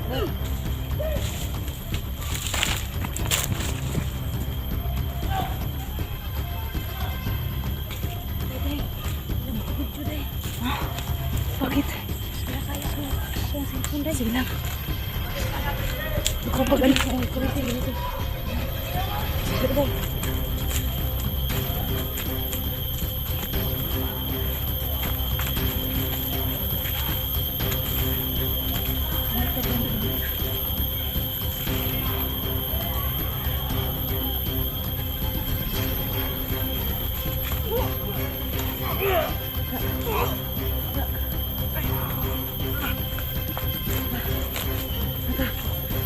Bakit? Sige lang. Ikaw pag ano?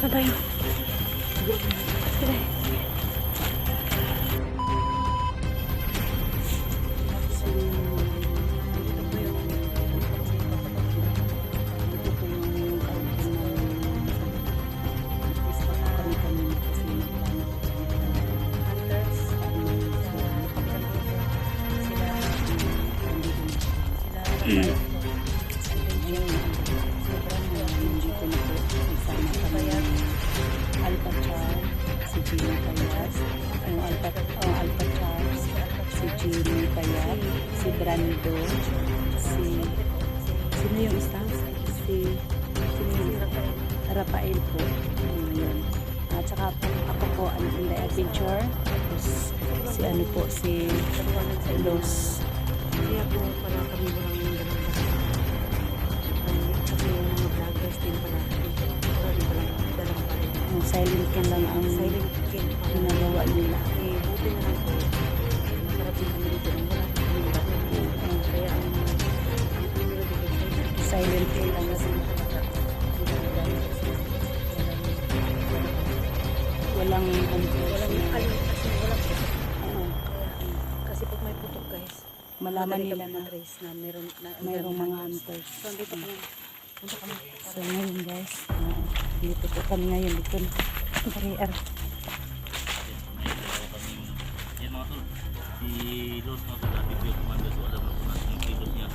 Saan tayo? Sige. Si Brando, sino yung isa? Si Rafael po. Yun. At saka ako po, Inday Adventure. Tapos si ano po, si Los. Kaya po pala kami lang yung kasi yung mga vloggers din pala dalang pa rin. Silent cam lang ang Silent cam ginagawa nila. buti na lang po nakarating kami dito ng wala kaya ang Silent cam lang kasi walang kasi pag may putok guys malaman nila na race na mayroong mga hunters. so dito kami punta kami So ngayon guys, dito po kami ngayon dito na barrier. Yan mga tol, si Lord mga tol, dati po yung commander, so alam na po natin yung kilos niya.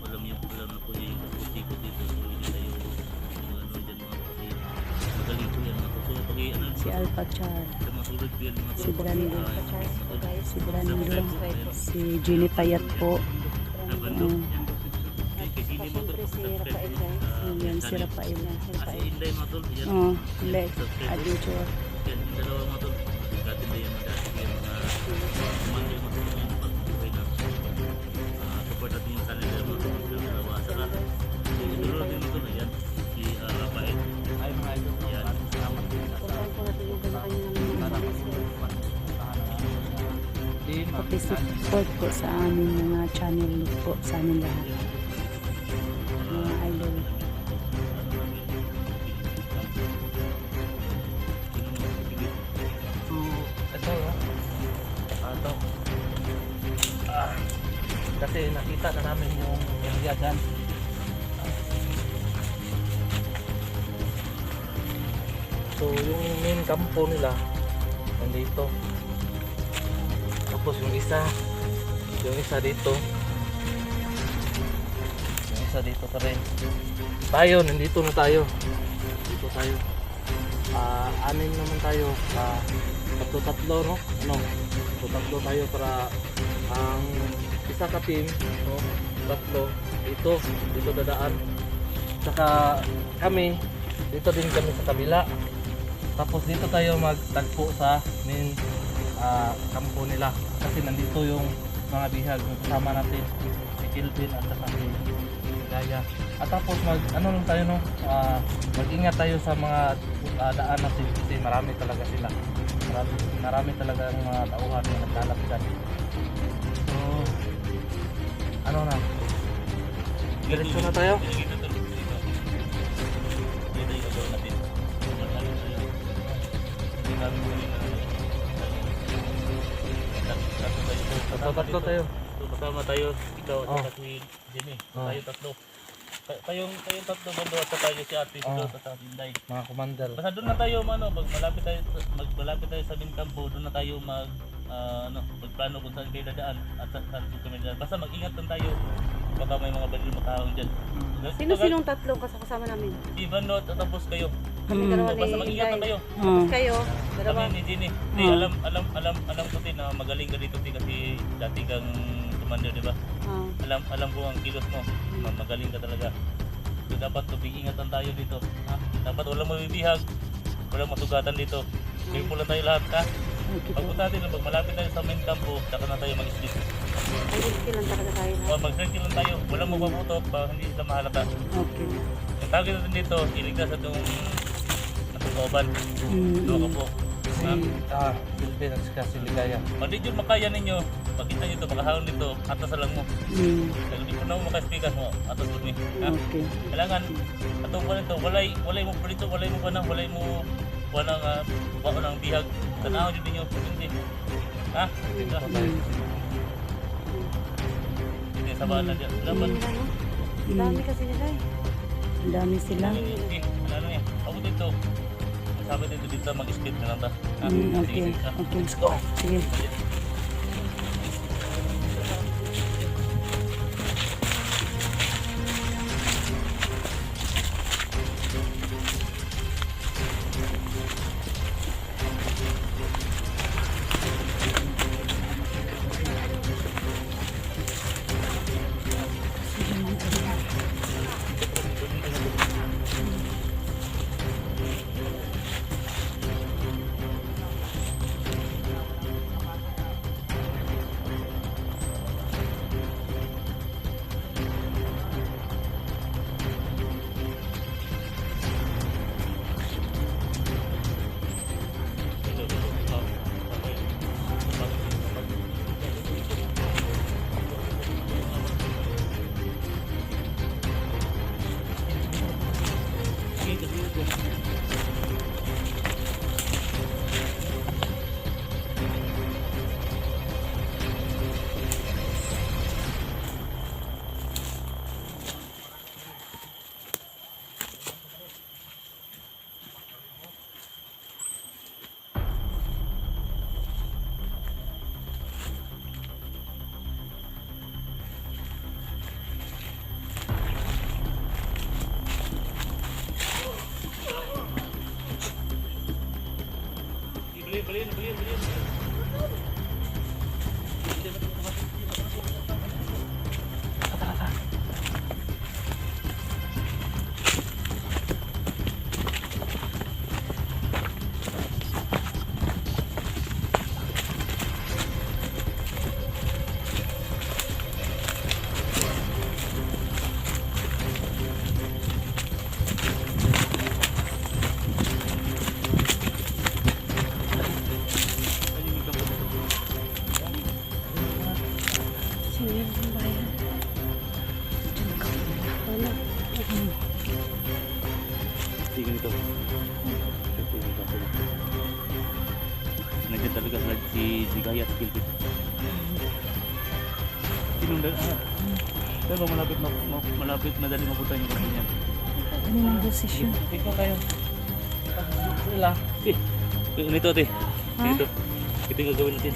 Alam na po niya yung sikot dito, so hindi tayo ano dyan mga tol, kasi magaling po yan mga tol. So pag ano Si Alpha Char, sa mga tulad po yan mga tol, si Brando, si Brando, si Jenny Payat po. Nabando, yan. Kasi hindi mga tol, si Rafael guys Yan si Rafael na. kasi Inday mga tol, yan. Oh, Lex Adventure. Yan, yung dalawa mga tol, katinda yan mga dati yung mga commander mga tol, yung pag-buhay na. Support natin yung kanila mga tol, yung dalawa. Saka, yung dalawa din mga tol, yan, si Rafael. Ay mga idol, yan. puntahan po natin yung ganda kayo ng mga Pag-support po sa aming mga channel po sa amin lahat. Mga idol. Ito ito kasi nakita na namin yung area dyan. So yung main kampo nila nandito, tapos yung isa dito, yung isa dito pa rin. Tayo nandito na tayo, dito tayo. Anim naman tayo, tatlo no, tatlo tayo para ang isa ka team, no, tatlo dito dadaan, saka kami dito din kami sa kabila, tapos dito tayo magtagpo sa main kampo nila kasi nandito yung mga bihag kasama natin, si Kilvin at saka si Gaya. At tapos ano lang tayo no, mag-ingat tayo sa mga daan natin kasi marami talaga sila, marami talaga ang mga tauhan na naglalap dyan. So ano na, diretso na tayo. Tatlo tayo. tayo. So, kasama tayo, ikaw at Oh. saka si Jimmy. So, tayo tatlo. Tayong tatlo bando at saka tayo si Ate Silot at saka si Inday. Mga commander. Basta doon na tayo malapit tayo sa main campo, doon na tayo magplano kung saan kayo dadaan at saan kami dadaan. Basta mag-ingat lang tayo. Baka may mga baril makahawang dyan. Sino-sinong tatlong kasama namin? Ivan Not at tapos kayo. Kami dalawa ni Basta mag-ingat lang Inday. kayo. Tapos kayo, dalawa. Kami ni Ginny. Di, alam ko din na magaling ka dito di kasi dati kang commander, di ba? Alam ko ang kilos mo. Magaling ka talaga. So dapat ingat tayo dito. Ha? Dapat walang mabibihag. Walang masugatan dito. Careful lang tayo lahat, ha? Pagpunta natin, pag malapit tayo sa main campo, saka na tayo mag-sleep. Ay, hindi lang talaga tayo. Mag-circle lang tayo. Walang mapaputok para hindi sila mahalata. Okay. Ang target natin dito, iligtas itong kooban. Doon ka po. Philippine at saka si Ligaya. Pag di yun makaya ninyo, pagkita nyo ito, makahawin nito, atas na lang mo. Kaya hindi po na mo makaspikas mo, atas doon eh. Ha? Okay. Kailangan, atong po nito, walay mo dito, walay mo wala ng bihag. Tanaw dito ninyo, hindi. Ha? Dito. Hindi, sabaan na dyan. Laban. Ang dami kasi nila eh. Ang dami sila. Sige, ano niya, ako dito. Sabi dito mag-skip na lang ta. Ha? Okay. Sige, Okay. Let's go. Sige. Beliin. Sige nito. Nandiyan talaga si Gaya at Kilpit. Sinundan. Pero malapit madali mapunta yung kanya niya. Ano yung desisyon? Ikaw kayo. Sila. Ganito ate. Ganito. Ito yung gagawin natin.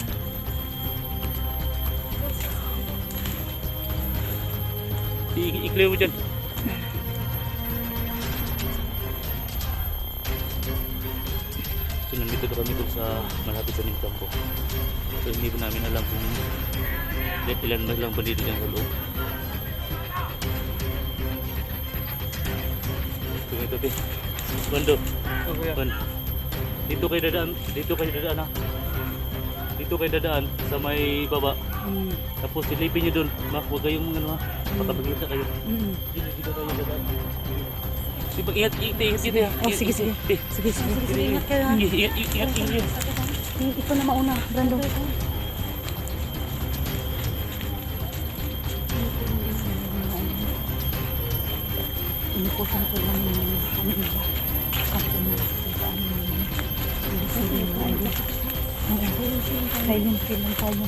I-clear mo dyan. So nandito na kami dun sa malapit sa Ningkampo. So hindi pa namin alam kung ilan ba lang dito dyan sa loob. So ganito ate. Bando. Bando. Dito kayo dadaan ha. Dito kayo dadaan sa may baba. Tapos silipin nyo dun. Huwag kayong makapagkita kayo. Dito kayo dadaan. Ingat dito ha. Oh, sige. Sige. Ingat kayo ha. Ingat. Ikaw na mauna, Brando. Inupusan ko lang yung ano iba. Kampanya. Silent lang tayo.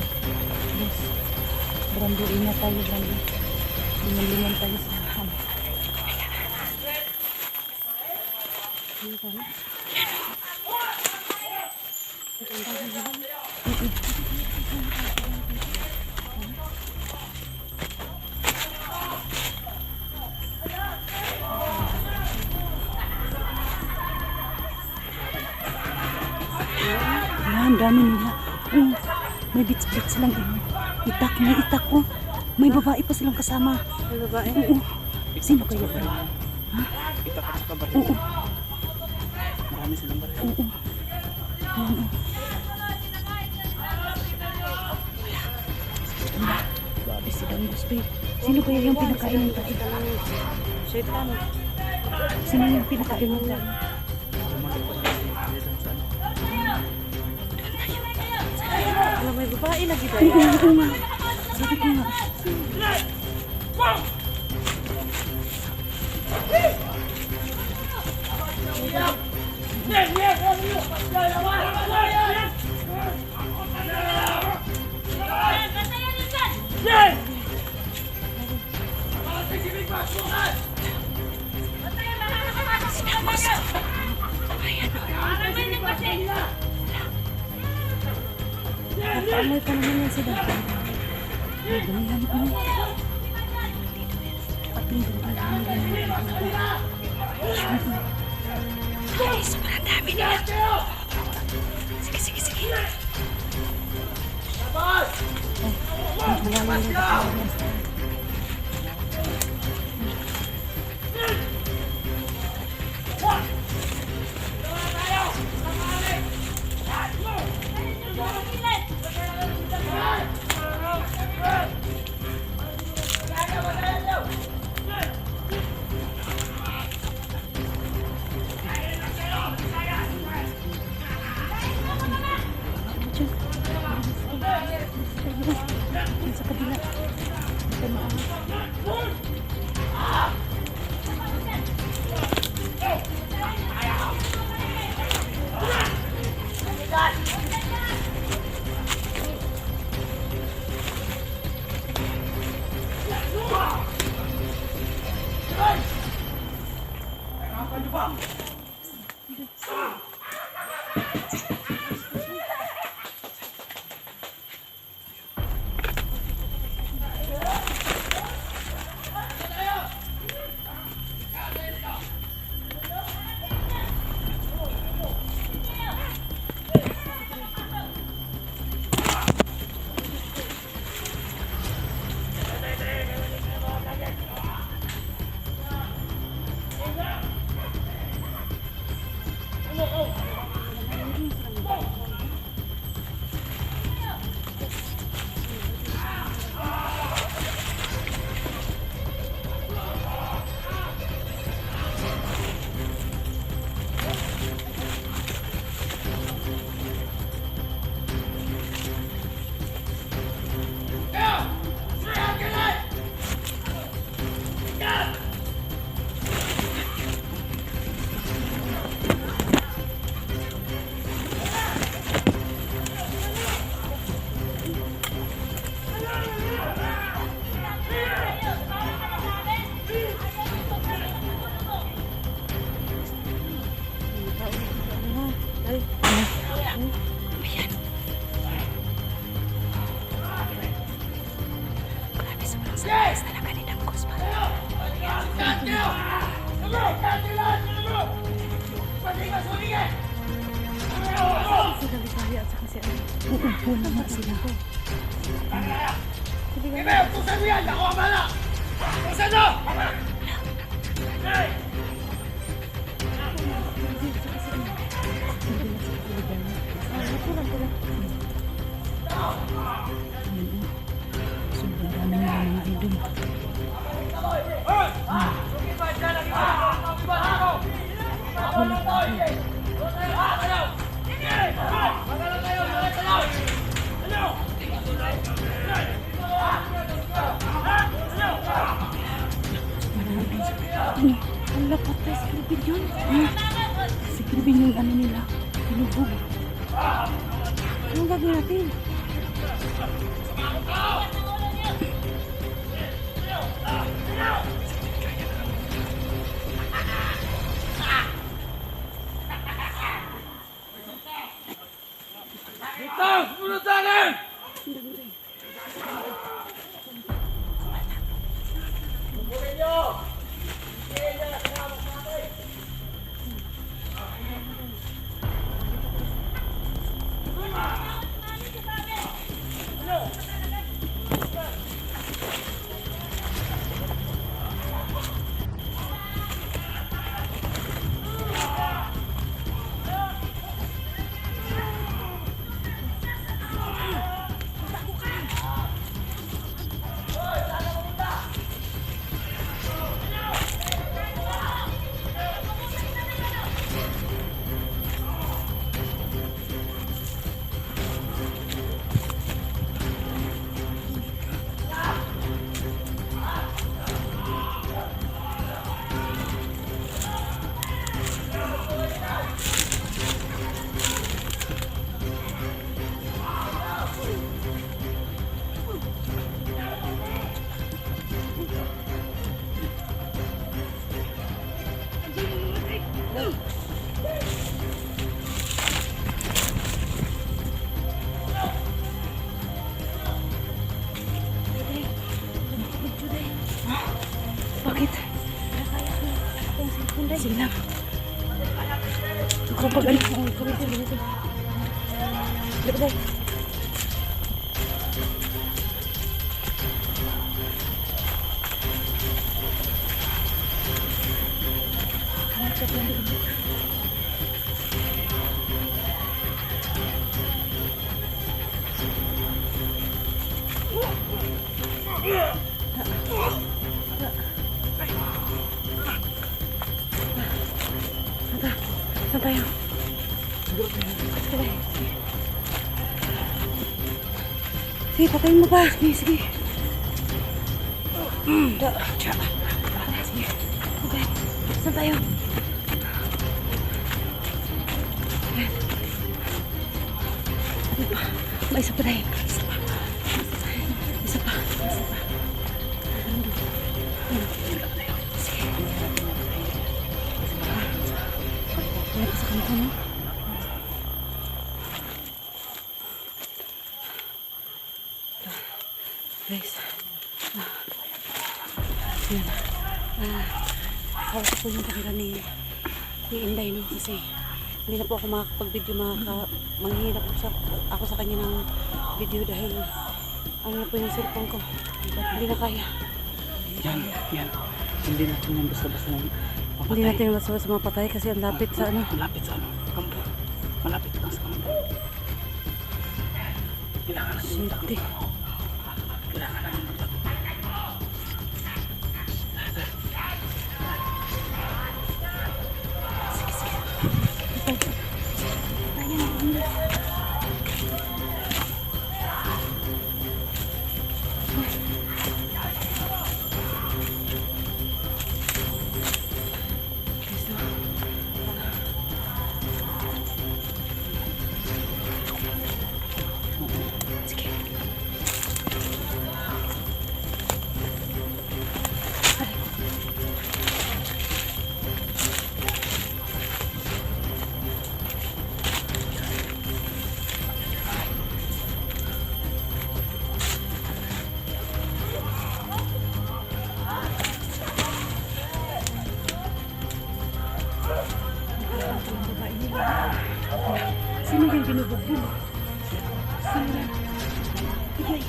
Yes. Brando, ingat tayo, Brando. Lingan tayo sa Ayan, dami nila. Oh, may bits-bits lang. Itak, may itak. Oh. May babae pa silang kasama. May babae. Oo. Sino kaya ba? Ha? Itak at saka baril. Oo. Marami silang baril. Oo. Ayan, oh. Grabe si Dangos, babe. Sino kaya yung pinakain ng tayo? Shaitan. Sino yung pinakain ng tayo? Alam, may babae lagi ba? Oo, oo nga. Sabi ko nga. Napaamoy pa naman yan si Dangos. Ay, ganyan ko. Pati yung ay, sobrang dami nila. Sige, sige, sige. Sa kabila. Ito na ako. Wala nga sila ko. Utusan mo yan! Ako ang bala! Utusan mo! Sobrang dami nila mga idol. Ang lapat na si Kirby yun. Si Kirby yung ano nila. Pinubog. Anong gagawin natin? Inday. Sige lang. Ako pag ano. Dito. Dito. Saan tayo? Sige. Sige, patayin mo pa. Sige, sige. Sige. Okay. Saan tayo? Ayan. Ano pa? May isa pa tayo. Isa pa. Isa pa. Isa pa. Sige. Wala pa sa kanto, no? Guys. Yan. Hawak ko yung camera ni Inday, no? Kasi hindi na po ako makakapag-video, manghihirap ako sa kanya ng video dahil ano na po yung cellphone ko. Hindi na kaya. Yan. Hindi natin yung basta-basta ng mapatay. Hindi natin basta-basta mapatay kasi ang lapit sa ano. Malapit sa ano? Kampo. Malapit lang sa kampo. Kailangan natin magtago. Kailangan natin magtago. Sino yung binubugbog? Sino yan? Ay,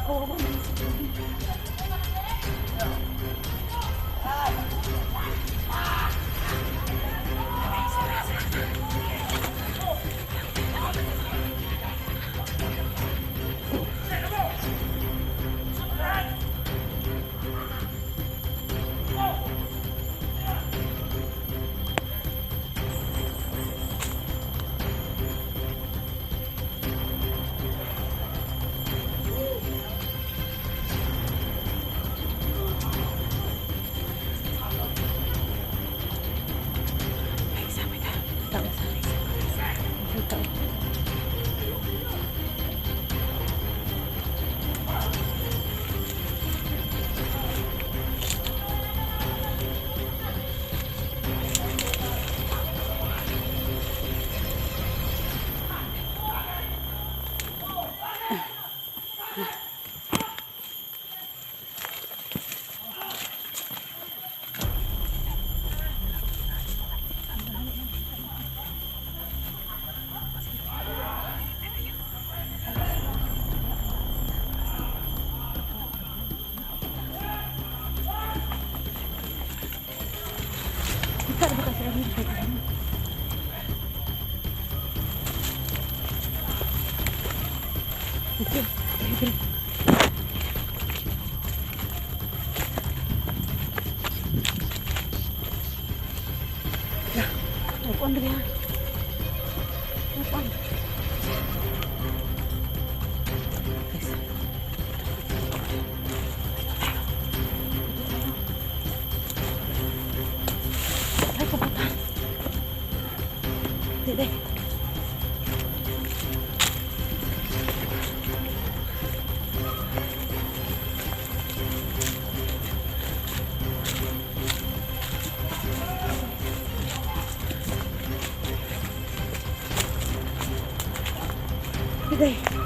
kawawa naman sa baby. Upuan dali ha. Upuan. Ay, kabutan. Dede. Dede.